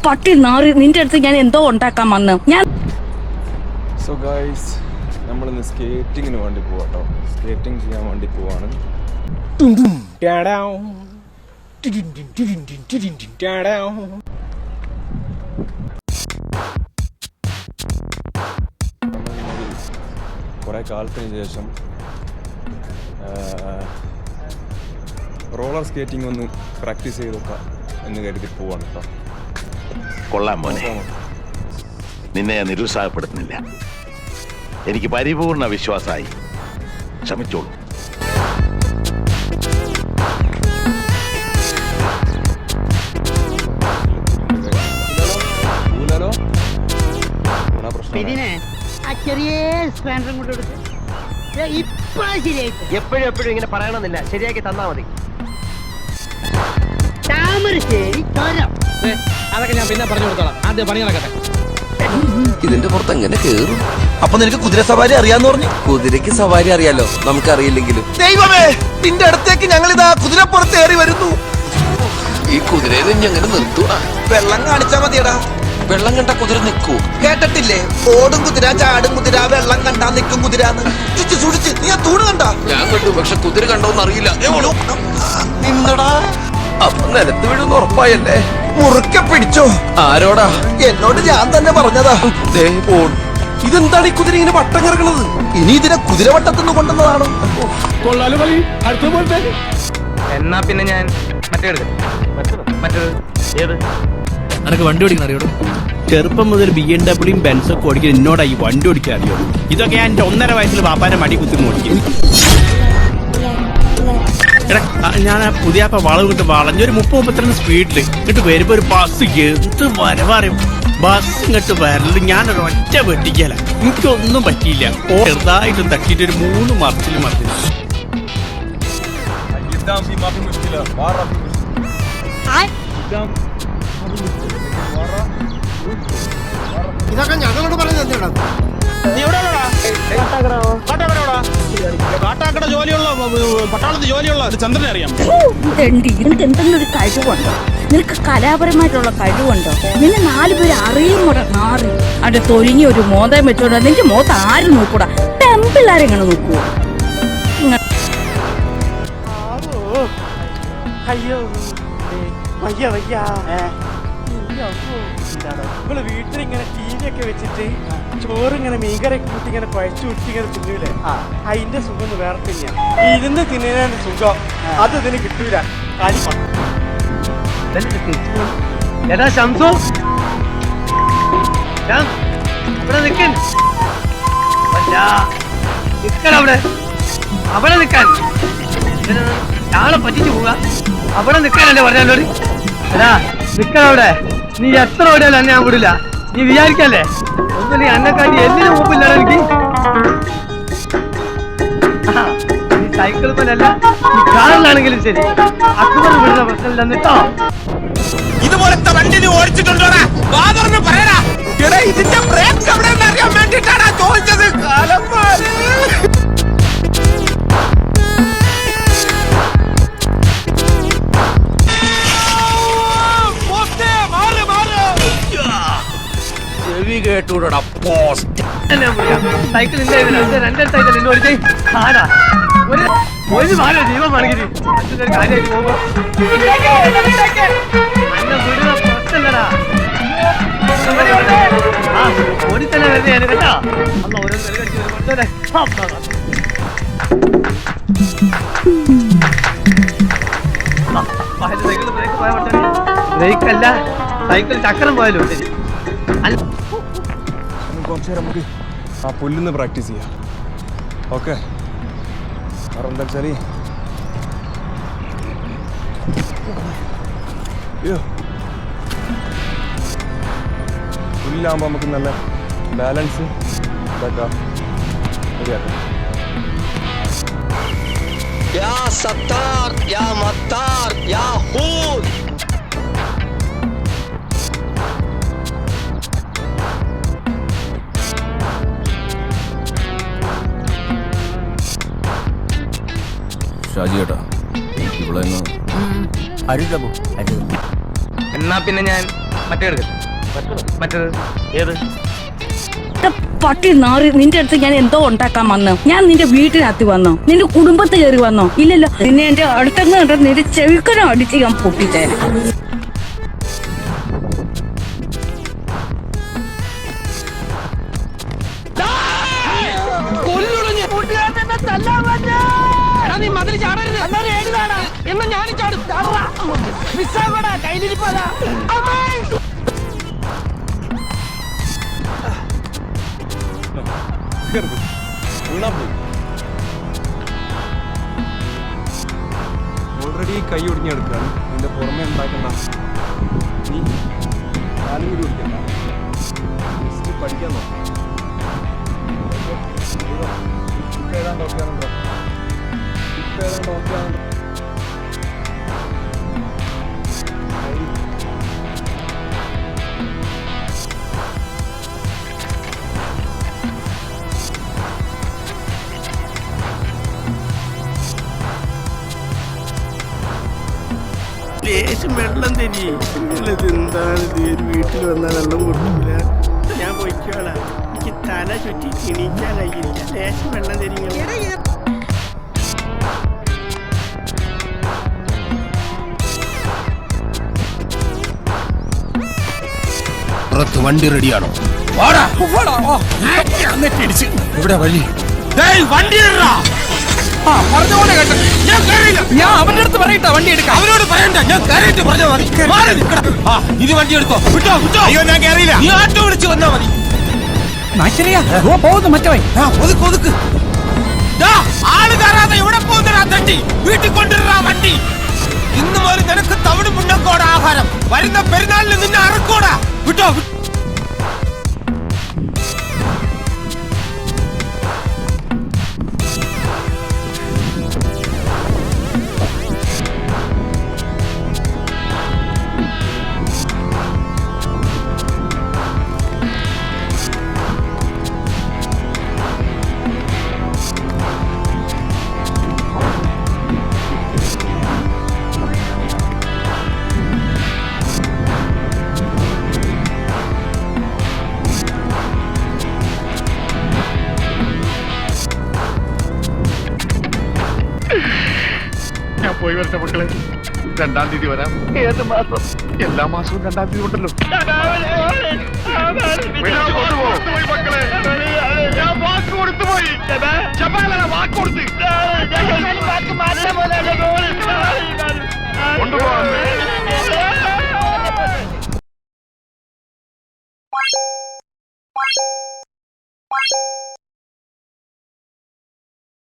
പട്ടി നാറി നിന്റെ അടുത്ത് ഞാൻ എന്തോ ഉണ്ടാക്കാൻ വന്ന് ഞാൻ. സോ ഗൈസ്, നമ്മളിന്ന് സ്കേറ്റിങ്ങിന് വേണ്ടി പോവാട്ടോ. സ്കേറ്റിംഗ് ചെയ്യാൻ വേണ്ടി പോവാണ്. കുറെ കാലത്തിന് ശേഷം റോളർ സ്കേറ്റിംഗ് ഒന്ന് പ്രാക്ടീസ് ചെയ്ത് നോക്കാം എന്ന് കരുതി പോവാണ് കേട്ടോ. കൊള്ളാൻ മോനെ, നിന്നെ ഞാൻ നിരുത്സാഹപ്പെടുത്തുന്നില്ല. എനിക്ക് പരിപൂർണ വിശ്വാസമായി. ക്ഷമിച്ചോളൂ. എപ്പോഴും ഇങ്ങനെ പറയണമെന്നില്ല, ശരിയാക്കി തന്നാ മതി. അതൊക്കെ ഞാൻ പിന്നെ പറഞ്ഞു കൊടുത്തോളാം. ആദ്യം പണി നടക്കട്ടെ. ഇതിന്റെ പുറത്ത് എങ്ങനെ കേറും? അപ്പൊ നിനക്ക് കുതിര സവാരി അറിയാന്ന് പറഞ്ഞു? കുതിരക്ക് സവാരി അറിയാലോ, നമുക്കറിയില്ലെങ്കിലും. ദൈവമേ, നിന്റെ അടുത്തേക്ക് ഞങ്ങൾ ഇതാ കുതിരപ്പുറത്ത് ഏറി വരുന്നു. ഈ കുതിരയെ ഞങ്ങനെ നിർത്തൂടാ. വെള്ളം കാണിച്ചാ മതിയടാ. വെള്ളം കണ്ട കുതിര നിൽക്കൂ. കേട്ടിട്ടില്ലേ? ഓടും കുതിര, ചാടും കുതിര, വെള്ളം കണ്ടാ നിൽക്കും കുതിരാന്ന്. സൂക്ഷിച്ച്, നീ ആ തൂണ് കണ്ട? ഞാൻ കണ്ടു, പക്ഷെ കുതിര കണ്ടോന്ന് അറിയില്ല. നിന്നടാ. അപ്പൊ നിലത്ത് വീഴുന്ന് ഉറപ്പായല്ലേ? മുറുക്കെ പിടിച്ചോ. ആരോടാ? എന്നോട് ഞാൻ തന്നെ പറഞ്ഞതാ. ഇതെന്താണ് ഈ കുതിര ഇങ്ങനെ വട്ടം കിടക്കണത്? ഇനി ഇതിനെ കുതിരവട്ടത്തുനിന്ന് കൊണ്ടുവന്നതാണ്. എന്നാ പിന്നെ ഞാൻ മറ്റേത് ഏത് നിനക്ക് വണ്ടി ഓടിക്കാൻ അറിയോളൂ? ചെറുപ്പം മുതൽ BMW ബെൻസൊക്കെ ഓടിക്കാൻ എന്നോടായി വണ്ടി ഓടിക്കാൻ അറിയുള്ളൂ. ഇതൊക്കെ ഞാൻ എൻ്റെ 1.5 വയസ്സിൽ പാപ്പാന്റെ മടി കുത്തി ഓടിക്കും. എടാ, ഞാൻ പുതിയപ്പ വളവ് കിട്ട് വളഞ്ഞൊരു 30-32 സ്പീഡില് ഇങ്ങോട്ട് വരുമ്പോ ഒരു ബസ് എന്ത് വരവറിയും. ബസ് ഇങ്ങോട്ട് വരല് ഞാനൊരു ഒറ്റ വെട്ടിക്കല. എനിക്കൊന്നും പറ്റിയില്ല. ചെറുതായിട്ടും തട്ടിയിട്ട് ഒരു 3 മറിച്ചില് മറിച്ചില്ല. ഇതൊക്കെ ഞങ്ങളോട് പറഞ്ഞു തന്നെയാണ്. കാട്ടാക്കട ജോലിയുള്ള പട്ടാളത്ത് ജോലിയുള്ള ചന്ദ്രനെ അറിയാം. നിനക്ക് എന്തെങ്കിലും ഒരു കഴിവുണ്ടോ? നിനക്ക് കലാപരമായിട്ടുള്ള കഴിവുണ്ടോ? നിന്നെ 4 പേര് അറിയുമോടാ നാറി. അവിടെ തൊരിഞ്ഞ ഒരു മോതം വെച്ചോടാ. നിന്റെ മോത്ത് ആരും നോക്കൂടാ. പെമ്പിള്ളാരെങ്ങനെ നോക്കുവോ? അയ്യോ വയ്യ വയ്യ. നിങ്ങള് വീട്ടിലിങ്ങനെ TV ഒക്കെ വെച്ചിട്ട് ചോറിങ്ങനെ മീൻകറിയൊക്കെ കൂട്ടി ഇങ്ങനെ കുഴച്ചു കുട്ടി ഇങ്ങനെ തിന്നൂലേ? അതിന്റെ സുഖം ഒന്ന് വേറെ തന്നെയാ. ഇരുന്ന് തിന്നുന്നതിന്റെ സുഖം അത് ഇതിന് കിട്ടൂല. എടാ ശംസു, ഇവിടെ നിൽക്കാൻ അവിടെ നിൽക്കാൻ ആളെ പറ്റിച്ചു പോവുക. അവിടെ നിൽക്കാനല്ലേ പറഞ്ഞോട്? എടാ നിൽക്കാൻ അവിടെ. നീ എത്ര ഓടിയാലും എന്നെ ഞാൻ വിടില്ല. നീ വിചാരിക്കല്ലേ ഒന്നും നീ എന്നെക്കാട്ടി എന്തിനു മുമ്പില്ലാതെ എനിക്ക്. നീ സൈക്കിൾ പോലല്ല, ഈ കാറിലാണെങ്കിലും ശരി അക്ബർ വിടുന്ന പ്രശ്നമില്ല കേട്ടോ. ഇതുപോലത്തെ വണ്ടി നീ ഓടിച്ചിട്ടുണ്ടോടാ? വാതറിന് പറയടാ. ഇതിന്റെ ബ്രേക്ക് എവിടെ അറിയാൻ വേണ്ടിട്ടാണ് ചോദിച്ചത്. കാലം കേട്ടൂടാ. പോസ്റ്റ് സൈക്കിൾ രണ്ട് സൈക്കിൾ എന്നെ ഓടിച്ചേ. ആരാ ഒരു മാലോ ജീവൻ വേണമെങ്കിൽ കാര്യമായിട്ട് പോകുമ്പോ വിടുന്ന പ്രശ്നല്ലടാ. ഓടി തന്നെ വരുന്ന ഞാൻ കേട്ടോ. അമ്മ ഓരോ കടിച്ചു സൈക്കിൾ ബ്രേക്ക് പോയാൽ പറ്റേ. ബ്രേക്ക് അല്ല, സൈക്കിൾ ചക്രം പോയാലും ശരി. കുറച്ചു നേരം നമുക്ക് ആ പുല്ലിന്ന് പ്രാക്ടീസ് ചെയ്യാം. ഓക്കെ, കാരണം എന്താ വെച്ചാൽ പുല്ലാകുമ്പോൾ നമുക്ക് നല്ല ബാലൻസ് ഇതാക്കാം. ശരിയാക്കാം. യാ സത്താർ യാ മത്താർ യാ ഹൂദ്. ഷാജി ഏട്ടാ, ഇവിടെ എന്നാ പിന്നെ ഞാൻ മറ്റേ എടുക്കട്ടെ. മറ്റേത് ഏത്? പട്ടി നാറി, നിന്റെ അടുത്ത് ഞാൻ എന്തോ ഉണ്ടാക്കാൻ വന്നോ? ഞാൻ നിന്റെ വീട്ടിനകത്ത് വന്നോ? നിന്റെ കുടുംബത്ത് കയറി വന്നോ? ഇല്ലല്ലോ. നിന്നെ എന്റെ അടുത്തങ്ങ് കണ്ട നിന്റെ ചെവിക്കനം അടിച്ച് ഞാൻ പൊട്ടിച്ചേനെ. ഓൾറെഡി കൈ ഒടിഞ്ഞെടുക്കുകയാണ്. നിന്റെ പുറമെ ഉണ്ടാക്കണ്ട. നീ കാലും കൂടി ഒടിക്കണ്ട. ജസ്റ്റ് പഠിക്കാൻ നോക്കാം. ഇപ്പം ഏതാണ്ട് ഓക്കെ ആണല്ലോ. ഇപ്പം ഏതാണ്ട് ഓക്കെ ആണല്ലോ. ലേശം വെള്ളം തരി. എന്താണ് ഇത്? ഒരു വീട്ടിൽ വന്നാൽ വെള്ളം കൊടുക്കില്ല. ഞാൻ പോയിക്കോളാം. എനിക്ക് തല ചുറ്റി എണീക്കാൻ കഴിയില്ല. ലേശം വെള്ളം തരി. പുറത്ത് വണ്ടി റെഡിയാണോ? ഇവിടെ വഴി വണ്ടി പറഞ്ഞോളെ കേട്ടോ. ഞാൻ കയറിയില്ല. ഞാൻ അവന്റെ അടുത്ത് പറയട്ടെ വണ്ടി എടുക്കാം. അവനോട് പറയണ്ട, ഞാൻ കയറിയിട്ട് പറഞ്ഞാൽ മതി. ഇത് വണ്ടി എടുത്തോ. വിട്ടോ വിട്ടോ. അയ്യോ ഞാൻ കയറിയില്ല. നീ ആട്ടോ വിളിച്ച് വന്നാ മതി. പോകുന്നു മറ്റവൻ. ഒതുക്ക് ഒതുക്ക്. ആള് കയറാതെ ഇവിടെ പോകുന്നടാ തണ്ടി. വീട്ടിൽ കൊണ്ടുവരാ വണ്ടി. ഇന്ന് മുതൽ നിനക്ക് തവിട് മുന്നക്കോടെ ആഹാരം. വരുന്ന പെരുന്നാളിന് നിന്നെ അറക്കോടാ. വിട്ടോ. ഞാൻ പോയി വരട്ടെ മക്കളെ. 2-ാം തീയതി വരാം. ഏത് മാസം? എല്ലാ മാസവും 2-ാം തീയതി ഉണ്ടല്ലോ. മക്കളെ ഞാൻ വാക്ക് കൊടുത്തു പോയി. വാക്ക് കൊടുത്ത്